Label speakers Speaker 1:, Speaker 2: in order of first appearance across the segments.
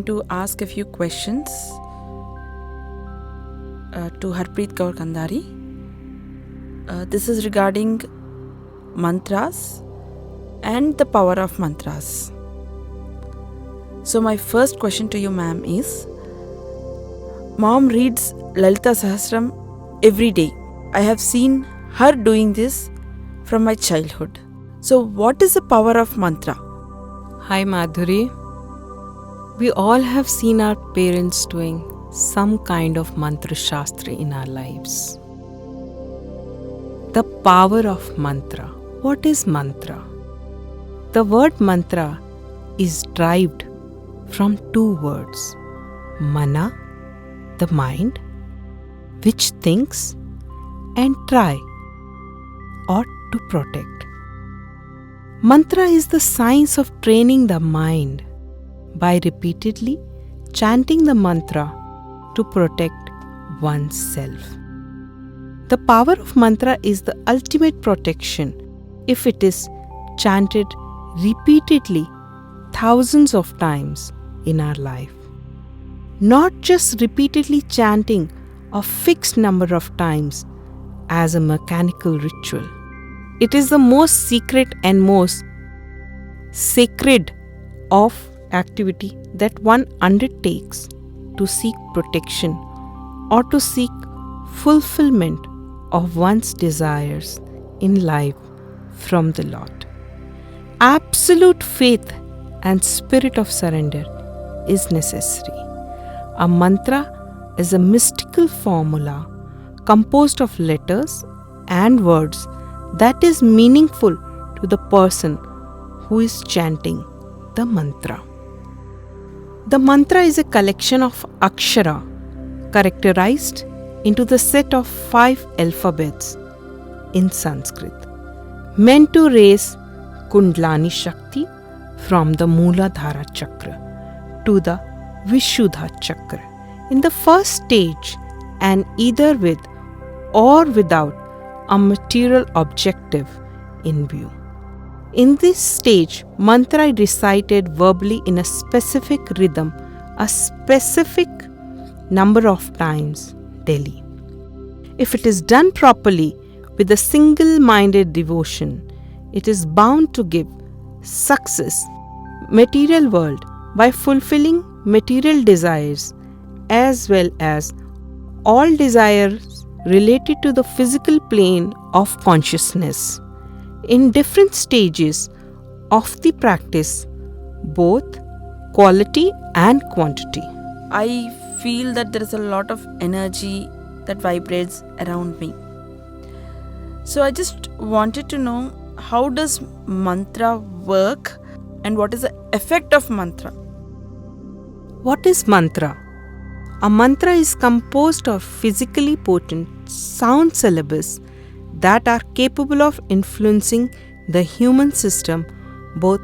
Speaker 1: to ask a few questions to Preeti Kandhari. This is regarding mantras and the power of mantras. So my first question to you, ma'am, is: Mom reads Lalita Sahasram every day. I have seen her doing this from my childhood. So what is the power of mantra?
Speaker 2: Hi Madhuri. We all have seen our parents doing some kind of mantra shastra in our lives. The power of mantra. What is mantra? The word mantra is derived from two words. Mana, the mind, which thinks, and try, or to protect. Mantra is the science of training the mind by repeatedly chanting the mantra to protect oneself. The power of mantra is the ultimate protection if it is chanted repeatedly thousands of times in our life. Not just repeatedly chanting a fixed number of times as a mechanical ritual. It is the most secret and most sacred of activity that one undertakes to seek protection or to seek fulfillment of one's desires in life from the Lord. Absolute faith and spirit of surrender is necessary. A mantra is a mystical formula composed of letters and words that is meaningful to the person who is chanting the mantra. The mantra is a collection of akshara characterized into the set of 5 alphabets in Sanskrit, meant to raise Kundalini Shakti from the Mooladhara Chakra to the Vishuddha Chakra in the first stage, and either with or without a material objective in view. In this stage, mantra is recited verbally in a specific rhythm, a specific number of times daily. If it is done properly with a single-minded devotion, it is bound to give success material world by fulfilling material desires as well as all desires related to the physical plane of consciousness. In different stages of the practice, both quality and quantity.
Speaker 1: I feel that there is a lot of energy that vibrates around me. So I just wanted to know, how does mantra work and what is the effect of mantra?
Speaker 2: What is mantra? A mantra is composed of physically potent sound syllables that are capable of influencing the human system both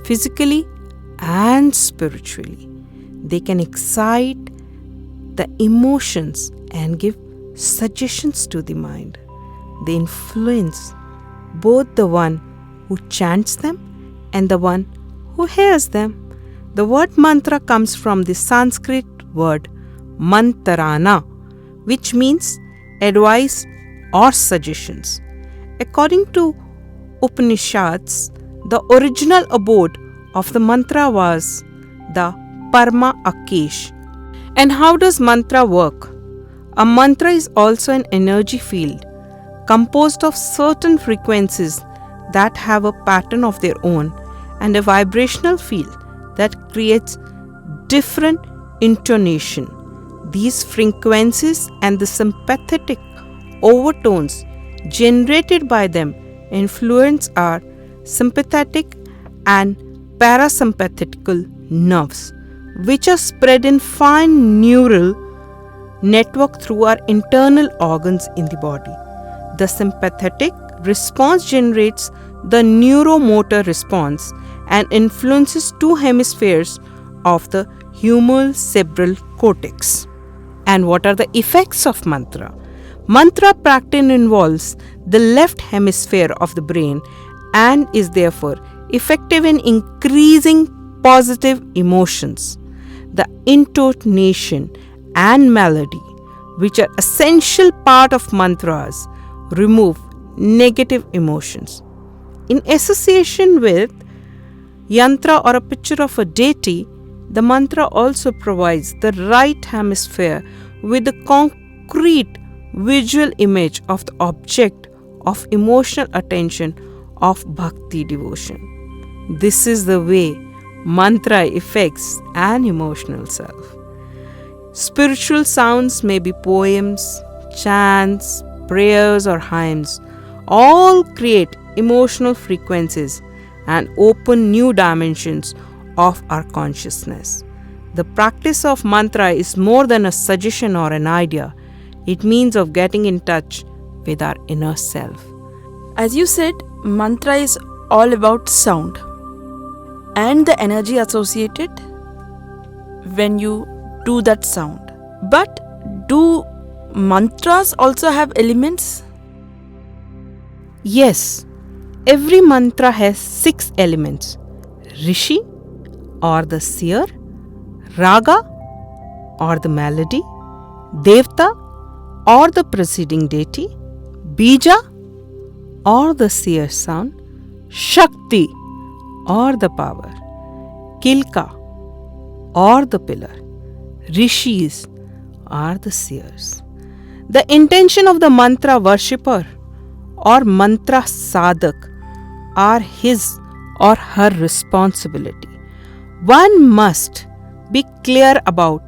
Speaker 2: physically and spiritually. They can excite the emotions and give suggestions to the mind. They influence both the one who chants them and the one who hears them. The word mantra comes from the Sanskrit word mantarana, which means advice or suggestions. According to Upanishads, the original abode of the mantra was the Parma Akash. And how does mantra work? A mantra is also an energy field composed of certain frequencies that have a pattern of their own and a vibrational field that creates different intonation. These frequencies and the sympathetic overtones generated by them influence our sympathetic and parasympathetical nerves, which are spread in fine neural network through our internal organs in the body. The sympathetic response generates the neuromotor response and influences 2 hemispheres of the humoral cerebral cortex. And what are the effects of mantra? Mantra practice involves the left hemisphere of the brain and is therefore effective in increasing positive emotions. the intonation and melody, which are essential part of mantras, remove negative emotions. In association with yantra or a picture of a deity, the mantra also provides the right hemisphere with the concrete visual image of the object of emotional attention of bhakti devotion. This is the way mantra affects an emotional self. Spiritual sounds may be poems, chants, prayers, or hymns. All create emotional frequencies and open new dimensions of our consciousness. The practice of mantra is more than a suggestion or an idea. It means of getting in touch with our inner self.
Speaker 1: As you said, mantra is all about sound and the energy associated when you do that sound. But do mantras also have elements?
Speaker 2: Yes, every mantra has 6 elements: Rishi or the seer, Raga or the melody, Devta or the preceding deity, Bija or the seer sound, Shakti or the power, Kilka or the pillar, Rishis are the seers. The intention of the mantra worshipper or mantra sadhak are his or her responsibility. One must be clear about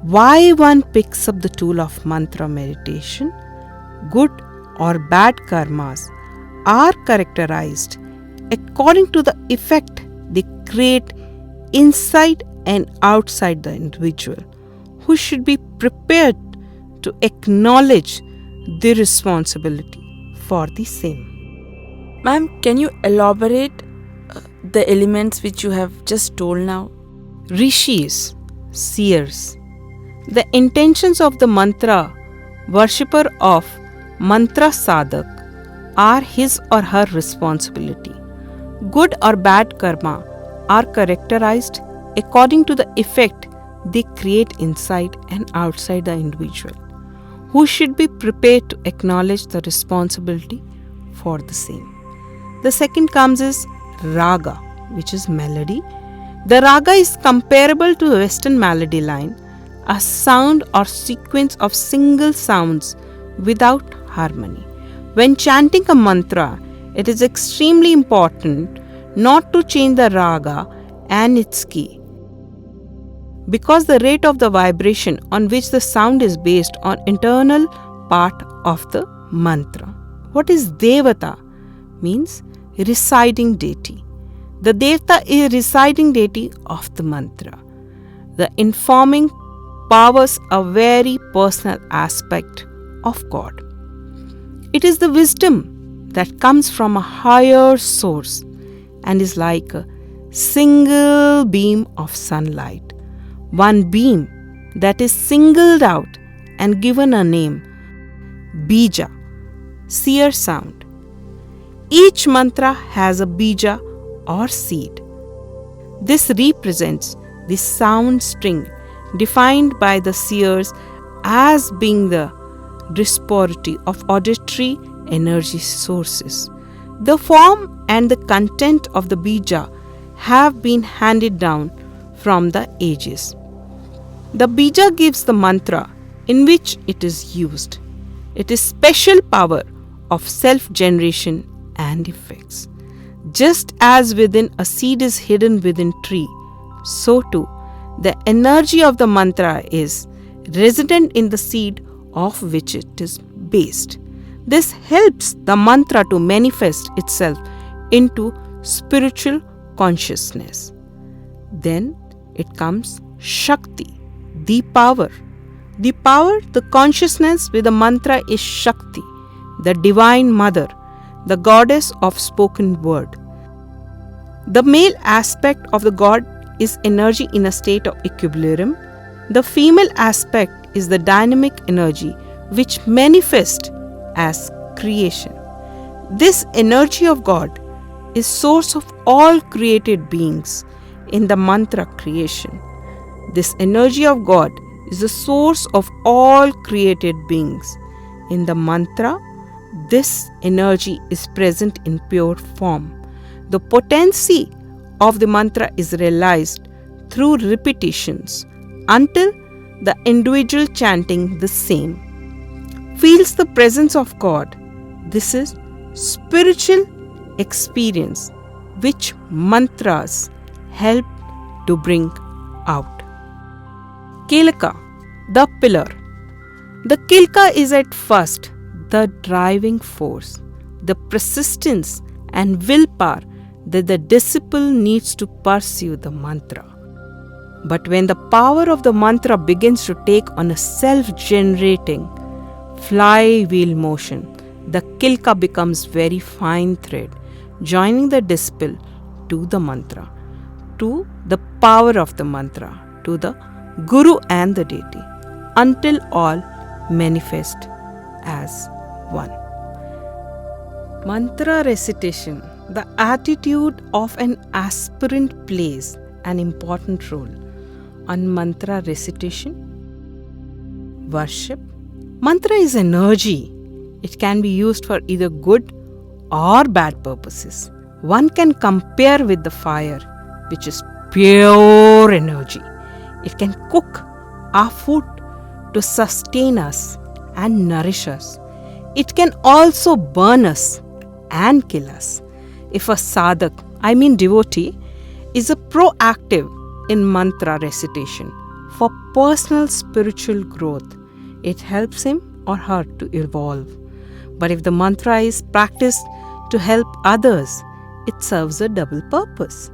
Speaker 2: why one picks up the tool of mantra meditation. Good or bad karmas are characterized according to the effect they create inside and outside the individual, who should be prepared to acknowledge the responsibility for the same.
Speaker 1: Ma'am, can you elaborate the elements which you have just told now?
Speaker 2: Rishis, seers. The intentions of the mantra worshipper of mantra sadhak are his or her responsibility. Good or bad karma are characterized according to the effect they create inside and outside the individual, who should be prepared to acknowledge the responsibility for the same. The second comes is raga, which is melody. The raga is comparable to the Western melody line, a sound or sequence of single sounds without harmony. When chanting a mantra, it is extremely important not to change the raga and its key, because the rate of the vibration on which the sound is based on internal part of the mantra. What is Devata? Means residing deity. The Devta is residing deity of the mantra. The informing powers a very personal aspect of God. It is the wisdom that comes from a higher source and is like a single beam of sunlight. One beam that is singled out and given a name, Bija, seer sound. Each mantra has a bija or seed. This represents the sound string defined by the seers as being the disparity of auditory energy sources. The form and the content of the bija have been handed down from the ages. The bija gives the mantra in which it is used. It is special power of self-generation and effects. Just as within a seed is hidden within tree, so too the energy of the mantra is resident in the seed of which it is based. This helps the mantra to manifest itself into spiritual consciousness. Then it comes Shakti, the power. The power, the consciousness with the mantra is Shakti, the divine mother, the goddess of spoken word. The male aspect of the god is energy in a state of equilibrium. The female aspect is the dynamic energy which manifests as creation. This energy of God is source of all created beings in the mantra creation. This energy of God is the source of all created beings. In the mantra, this energy is present in pure form. The potency of the mantra is realized through repetitions until the individual chanting the same feels the presence of God. This is spiritual experience which mantras help to bring out. Kilka, the pillar. The kilka is at first the driving force, the persistence and willpower that the disciple needs to pursue the mantra. But when the power of the mantra begins to take on a self-generating flywheel motion, the kilka becomes very fine thread, joining the disciple to the mantra, to the power of the mantra, to the Guru and the deity, until all manifest as one. Mantra recitation, the attitude of an aspirant, plays an important role on mantra recitation. Worship. Mantra is energy. It can be used for either good or bad purposes. One can compare with the fire, which is pure energy. It can cook our food to sustain us and nourish us. It can also burn us and kill us. If a sadhak, devotee, is a proactive in mantra recitation for personal spiritual growth, it helps him or her to evolve. But if the mantra is practiced to help others, it serves a double purpose.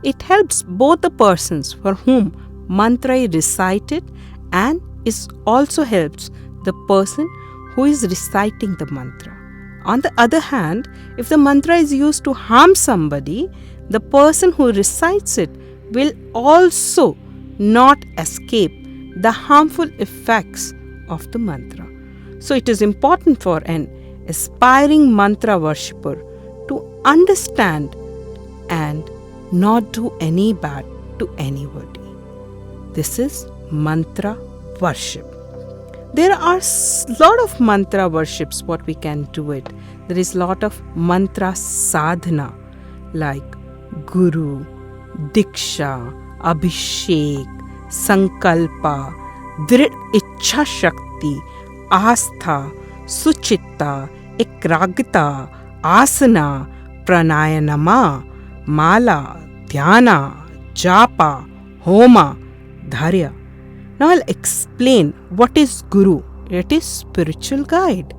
Speaker 2: It helps both the persons for whom mantra is recited and it also helps the person who is reciting the mantra. On the other hand, if the mantra is used to harm somebody, the person who recites it will also not escape the harmful effects of the mantra. So it is important for an aspiring mantra worshipper to understand and not do any bad to anybody. This is mantra worship. There are a lot of mantra worships what we can do it. There is a lot of mantra sadhana like Guru, Diksha, Abhishek, Sankalpa, Drid Ichha Shakti, Astha, Suchitta, Ekragita, Asana, Pranayanama, Mala, Dhyana, Japa, Homa, Dharya. Now I'll explain what is Guru. It is spiritual guide.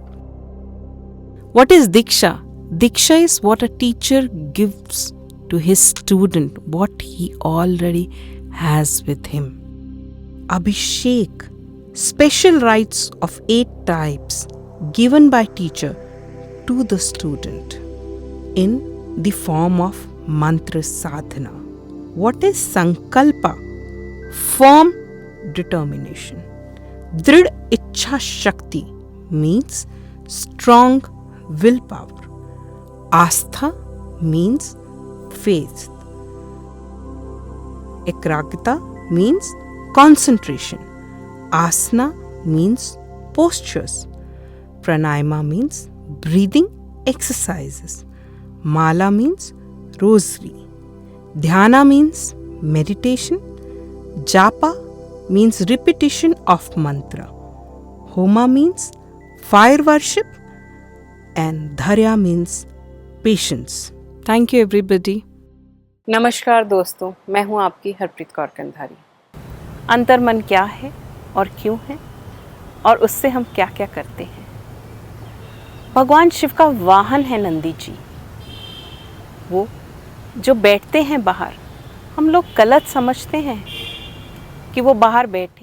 Speaker 2: What is Diksha? Diksha is what a teacher gives to his student, what he already has with him. Abhishek, special rites of 8 types given by teacher to the student in the form of mantra sadhana. What is Sankalpa? Firm determination. Drid Ichha Shakti means strong willpower. Astha means faith. Ekragita means concentration. Asana means postures. Pranayama means breathing exercises. Mala means rosary. Dhyana means meditation. Japa means repetition of mantra. Homa means fire worship. And Dharya means patience. Thank you everybody.
Speaker 3: नमस्कार दोस्तों, मैं हूं आपकी हरप्रीत कौर कंधारी। अंतर्मन क्या है और क्यों है और उससे हम क्या क्या करते हैं। भगवान शिव का वाहन है नंदी जी। वो जो बैठते हैं बाहर, हम लोग गलत समझते हैं कि वो बाहर बैठे